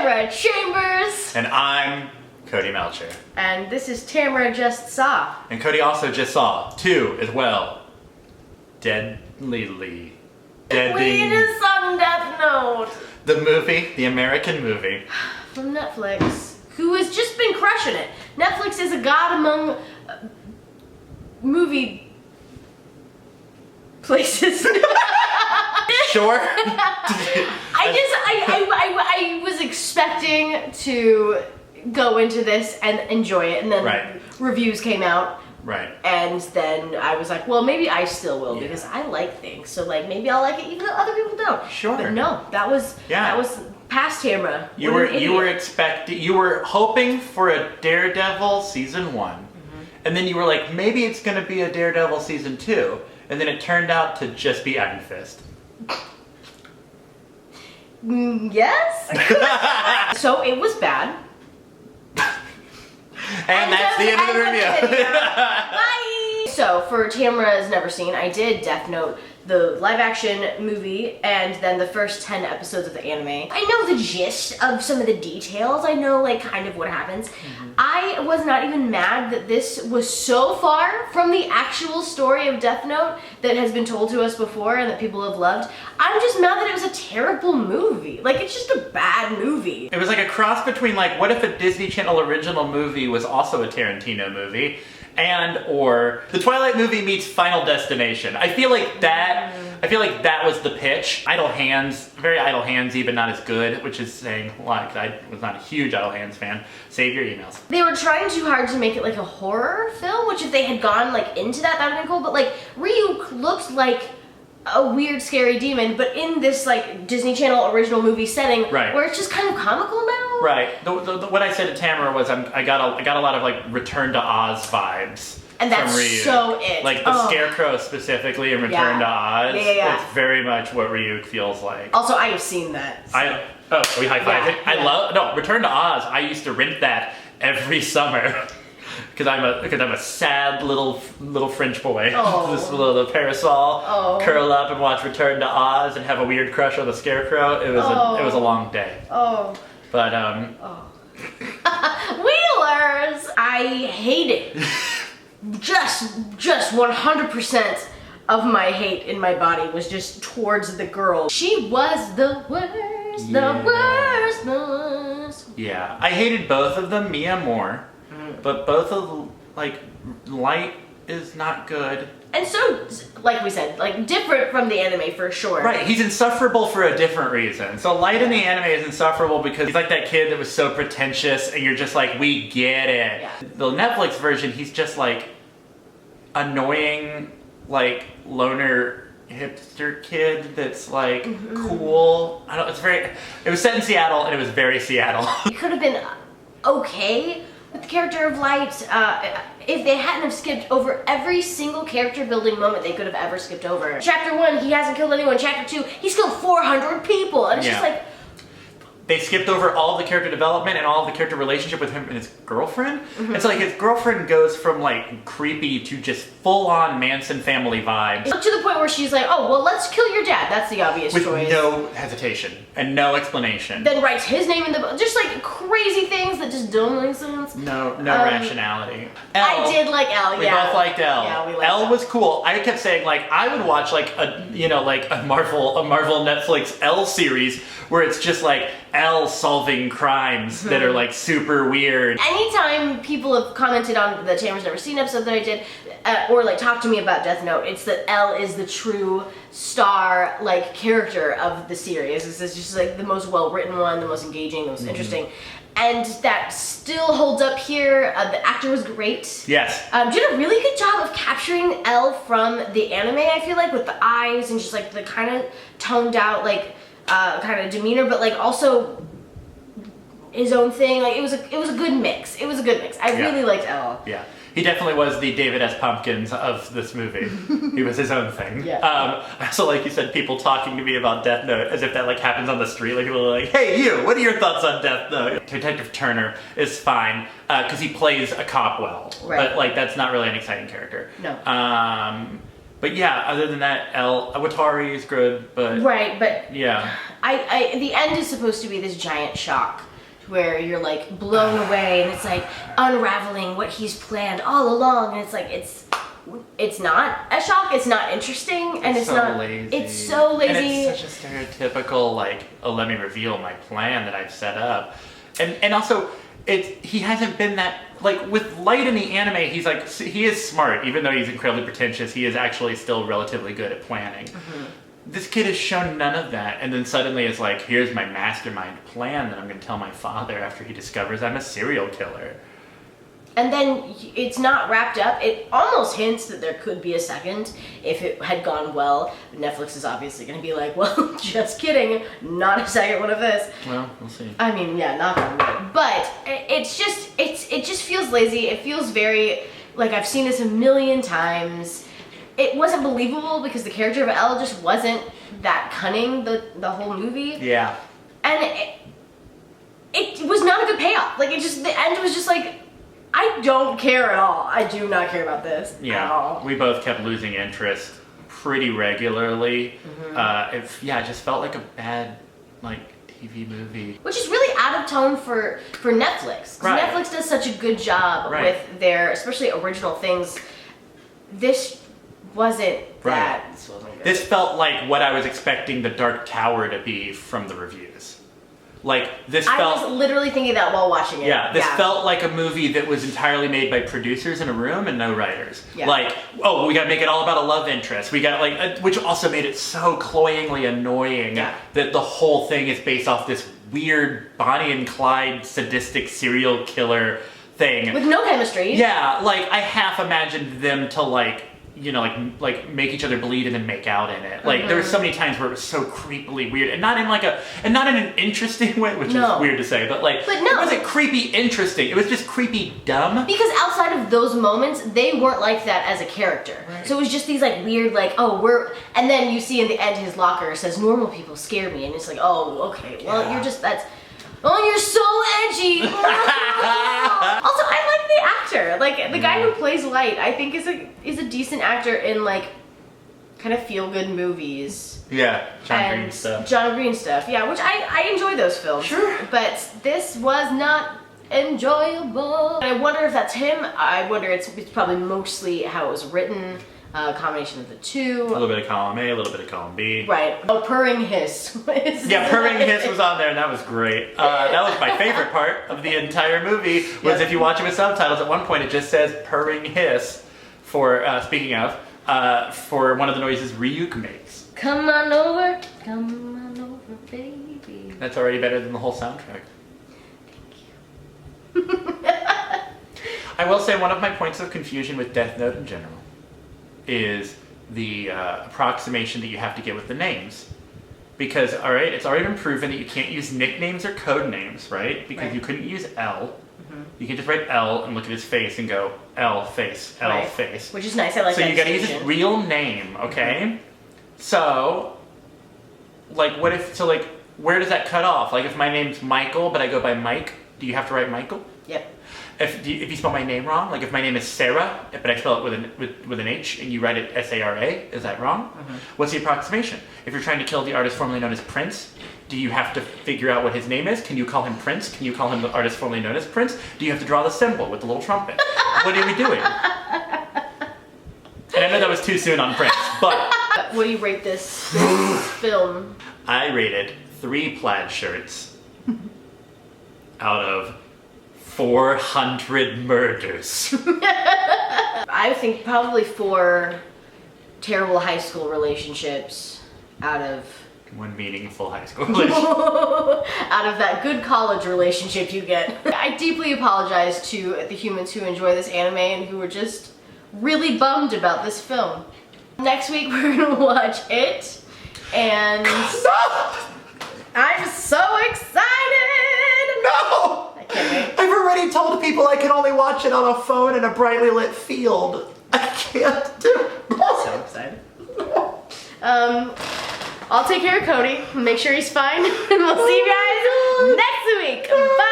Tamara Chambers. And I'm Cody Melcher. And this is Tamara Just Saw. And Cody also just saw 2 as well. Deadly. Queen is on Death Note. The movie, the American movie. From Netflix, who has just been crushing it. Netflix is a god among movie places. Sure. I was expecting to go into this and enjoy it, and then reviews came out. Right. And then I was like, well, maybe I still will because I like things. So like maybe I'll like it even though other people don't. Sure. But no, that was past Tamara. You were hoping for a Daredevil season 1. And then you were like, maybe it's gonna be a Daredevil season 2. And then it turned out to just be Iron Fist. Yes. So it was bad. And that's the end of the review. Bye! So, for Tamara's never seen, I did Death Note, the live-action movie, and then the first 10 episodes of the anime. I know the gist of some of the details. I know, like, kind of what happens. I was not even mad that this was so far from the actual story of Death Note that has been told to us before and that people have loved. I'm just mad that it was a terrible movie. Like, it's just a bad movie. It was like a cross between, like, what if a Disney Channel original movie was also a Tarantino movie? Or the Twilight movie meets Final Destination. I feel like that was the pitch. Idle Hands, very Idle Handsy, but not as good, which is saying a lot, 'cause I was not a huge Idle Hands fan. Save your emails. They were trying too hard to make it like a horror film, which if they had gone like into that would have been cool, but like Ryuk looked like a weird, scary demon, but in this like Disney Channel original movie setting, where it's just kind of comical now. Right. What I said to Tamara was I got a lot of like Return to Oz vibes. And that's from Ryuk. so it. Like the Scarecrow specifically in Return to Oz. Yeah. It's very much what Ryuk feels like. Also, I have seen that. So. We high five it. I love Return to Oz. I used to rent that every summer. Because I'm a sad little French boy. Just with a parasol, curl up and watch Return to Oz and have a weird crush on the Scarecrow. It was a long day. But Wheelers, I hate it. just 100% of my hate in my body was just towards the girl. She was the worst, the worst. Yeah, I hated both of them, Mia more. But both of, like, Light is not good. And so, like we said, like, different from the anime for sure. Right, he's insufferable for a different reason. So Light in the anime is insufferable because he's like that kid that was so pretentious and you're just like, we get it. Yeah. The Netflix version, he's just like annoying, like, loner hipster kid that's like cool. It was set in Seattle and it was very Seattle. It could have been okay with the character of Light, if they hadn't have skipped over every single character building moment they could have ever skipped over. Chapter 1, he hasn't killed anyone. Chapter 2, he's killed 400 people. And it's just like... They skipped over all of the character development and all of the character relationship with him and his girlfriend. And so like his girlfriend goes from like creepy to just full-on Manson family vibes. To the point where she's like, oh, well, let's kill your dad. That's the obvious choice. With no hesitation and no explanation. Then writes his name in the book. Just like crazy things that just don't make sense. No rationality. I did like Elle, We both liked Elle. Yeah, we liked Elle was cool. I kept saying like I would watch like a Marvel Netflix Elle series where it's just like Elle solving crimes that are like super weird. Anytime people have commented on the Tamara's Never Seen episode that I did, or like talked to me about Death Note, it's that Elle is the true star like character of the series. It's just like the most well written one, the most engaging, the most interesting. And that still holds up here. The actor was great. Yes. Did a really good job of capturing Elle from the anime, I feel like, with the eyes and just like the kind of toned out like kind of demeanor, but like also his own thing. Like it was a good mix. It was a good mix. I really liked Elle. Yeah. He definitely was the David S. Pumpkins of this movie. He was his own thing. I also, like you said, people talking to me about Death Note as if that like happens on the street. Like people are like, hey you, what are your thoughts on Death Note? Detective Turner is fine because he plays a cop well. But like that's not really an exciting character. No. But yeah, other than that, Watari is good, but... Right, but... Yeah. The end is supposed to be this giant shock. where you're like blown away and it's like unraveling what he's planned all along, and it's like it's not a shock, it's not interesting, and it's so not lazy. It's so lazy. And it's such a stereotypical like, oh, let me reveal my plan that I've set up. And also he hasn't been that, like with Light in the anime, he is smart, even though he's incredibly pretentious, he is actually still relatively good at planning. This kid has shown none of that, and then suddenly it's like, here's my mastermind plan that I'm going to tell my father after he discovers I'm a serial killer. And then it's not wrapped up. It almost hints that there could be a second if it had gone well. Netflix is obviously going to be like, well, just kidding, not a second one of this. Well, we'll see. I mean, yeah, not gonna be. But it just feels lazy. It feels very like I've seen this a million times. It wasn't believable because the character of Elle just wasn't that cunning the whole movie. Yeah. And it was not a good payoff. Like the end was just like, I don't care at all. I do not care about this at all. We both kept losing interest pretty regularly. It just felt like a bad like TV movie. Which is really out of tone for Netflix. Because Netflix does such a good job with their, especially original things. This wasn't that. This wasn't good. This felt like what I was expecting The Dark Tower to be from the reviews. Like, this felt... I was literally thinking that while watching it. Yeah, this felt like a movie that was entirely made by producers in a room and no writers. Yeah. Like, oh, we gotta make it all about a love interest. We got, like, which also made it so cloyingly annoying that the whole thing is based off this weird Bonnie and Clyde sadistic serial killer thing. With no chemistry. Yeah, like, I half imagined them to, like, you know, like make each other bleed and then make out in it. Like there were so many times where it was so creepily weird, and not in an interesting way, which is weird to say, but it wasn't creepy interesting. It was just creepy dumb. Because outside of those moments, they weren't like that as a character. Right. So it was just these like weird and then you see in the end his locker says normal people scare me, and it's like, oh, okay, well you're so edgy. Also, I like the actor. Like the guy who plays Light, I think is a decent actor in like kind of feel good movies. Yeah, John Green stuff. John Green stuff. Yeah, which I enjoy those films. Sure. But this was not enjoyable. I wonder if that's him. I wonder it's probably mostly how it was written. A combination of the two. A little bit of column A, a little bit of column B. Right. Oh, Purring Hiss. Purring Hiss was on there, and that was great. That was my favorite part of the entire movie, was if you watch it with subtitles, at one point it just says Purring Hiss for, speaking of, for one of the noises Ryuk makes. Come on over, baby. That's already better than the whole soundtrack. Thank you. I will say one of my points of confusion with Death Note in general is the approximation that you have to get with the names. Because, alright, it's already been proven that you can't use nicknames or code names, right? Because you couldn't use L. You can just write L and look at his face and go, L face, L face. Which is nice, I like that. So you gotta use his real name, okay? So, like, where does that cut off? Like, if my name's Michael, but I go by Mike, do you have to write Michael? Yep. If you spell my name wrong, like if my name is Sarah, but I spell it with an H and you write it S-A-R-A, is that wrong? What's the approximation? If you're trying to kill the artist formerly known as Prince, do you have to figure out what his name is? Can you call him Prince? Can you call him the artist formerly known as Prince? Do you have to draw the symbol with the little trumpet? What are we doing? And I know that was too soon on Prince, but... What do you rate this film? I rated 3 plaid shirts out of 400 murders. I think probably 4 terrible high school relationships out of... 1 meaningful high school relationship. Out of that good college relationship you get. I deeply apologize to the humans who enjoy this anime and who were just really bummed about this film. Next week we're gonna watch it, and... No! I'm so excited! No! I can't wait. I've already told people I can only watch it on a phone in a brightly lit field. I can't do it. I'm so excited. I'll take care of Cody, make sure he's fine, and we'll see you guys next week. Bye!